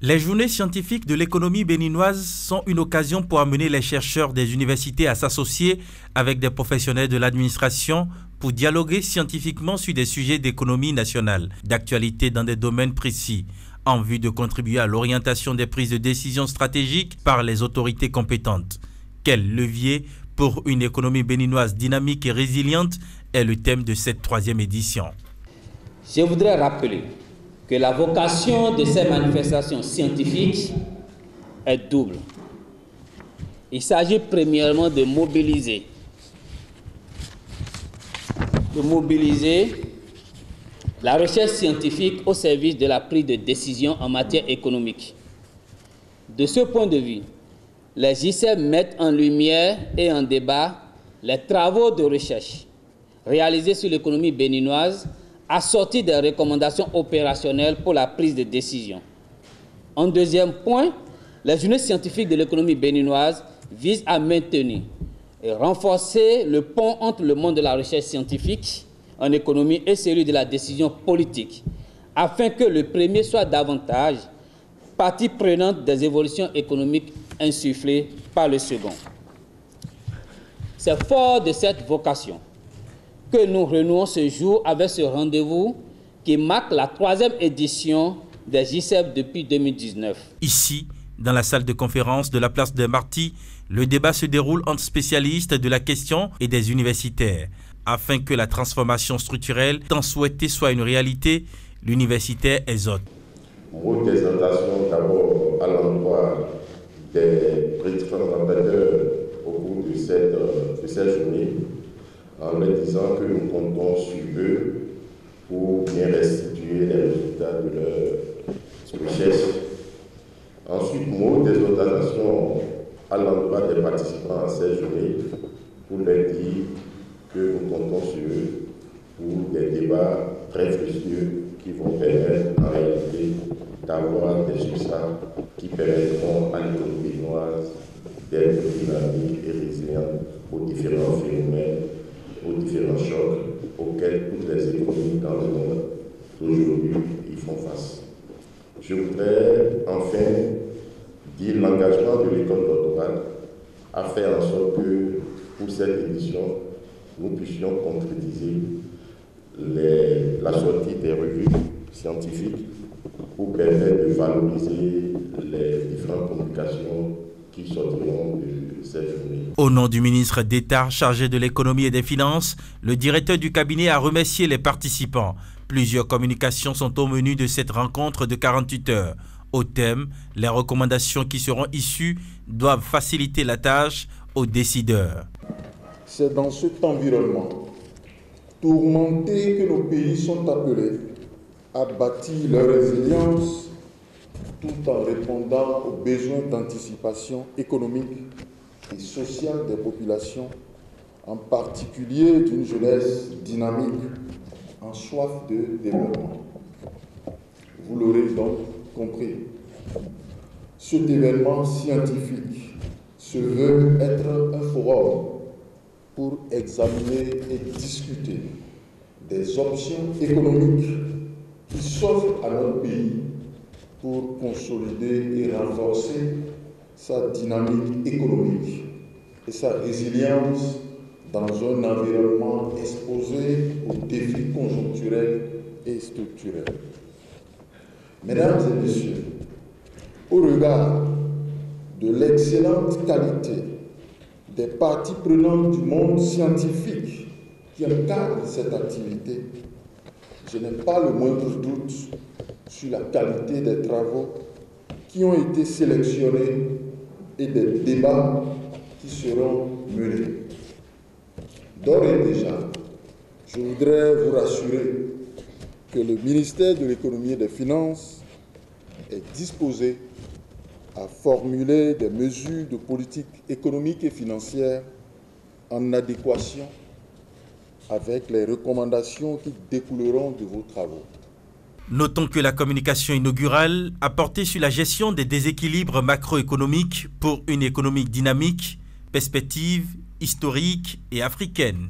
Les journées scientifiques de l'économie béninoise sont une occasion pour amener les chercheurs des universités à s'associer avec des professionnels de l'administration pour dialoguer scientifiquement sur des sujets d'économie nationale, d'actualité dans des domaines précis, en vue de contribuer à l'orientation des prises de décision stratégiques par les autorités compétentes. Quel levier pour une économie béninoise dynamique et résiliente est le thème de cette 3e édition. Je voudrais rappeler que la vocation de ces manifestations scientifiques est double. Il s'agit premièrement de mobiliser la recherche scientifique au service de la prise de décision en matière économique. De ce point de vue, les JCEB mettent en lumière et en débat les travaux de recherche réalisés sur l'économie béninoise, assortis des recommandations opérationnelles pour la prise de décision. En deuxième point, les journées scientifiques de l'économie béninoise visent à maintenir et renforcer le pont entre le monde de la recherche scientifique en économie et celui de la décision politique, afin que le premier soit davantage partie prenante des évolutions économiques insufflées par le second. C'est fort de cette vocation que nous renouons ce jour avec ce rendez-vous qui marque la 3e édition des JCEB depuis 2019. Ici, dans la salle de conférence de la place des Martyrs, le débat se déroule entre spécialistes de la question et des universitaires. Afin que la transformation structurelle tant souhaitée soit une réalité, l'universitaire exhorte. Mon représentation d'abord à l'endroit des prédicateurs au cours de cette journée, en leur disant que nous comptons sur eux pour bien restituer les résultats de leur recherche. Ensuite, mot d'exhortation à l'endroit des participants à cette journée pour leur dire que nous comptons sur eux pour des débats très précieux qui vont permettre en réalité d'avoir des substats qui permettront à l'économie béninoise d'être dynamique et résiliente aux différents phénomènes, aux différents chocs auxquels toutes les économies dans le monde d'aujourd'hui y font face. Je voudrais enfin dire l'engagement de l'école doctorale à faire en sorte que pour cette édition, nous puissions concrétiser la sortie des revues scientifiques pour permettre de valoriser les différentes communications qui sortiront de cette journée. Au nom du ministre d'État chargé de l'économie et des finances, le directeur du cabinet a remercié les participants. Plusieurs communications sont au menu de cette rencontre de 48 heures. Au thème, les recommandations qui seront issues doivent faciliter la tâche aux décideurs. C'est dans cet environnement tourmenté que nos pays sont appelés à bâtir leur résilience tout en répondant aux besoins d'anticipation économique et sociale des populations, en particulier d'une jeunesse dynamique en soif de développement. Vous l'aurez donc compris, cet événement scientifique se veut être un forum pour examiner et discuter des options économiques qui s'offrent à notre pays pour consolider et renforcer sa dynamique économique et sa résilience dans un environnement exposé aux défis conjoncturels et structurels. Mesdames et messieurs, au regard de l'excellente qualité des parties prenantes du monde scientifique qui encadrent cette activité, je n'ai pas le moindre doute sur la qualité des travaux qui ont été sélectionnés et des débats qui seront menés. D'ores et déjà, je voudrais vous rassurer que le ministère de l'économie et des finances est disposé à formuler des mesures de politique économique et financière en adéquation avec les recommandations qui découleront de vos travaux. Notons que la communication inaugurale a porté sur la gestion des déséquilibres macroéconomiques pour une économie dynamique, perspective historique et africaine.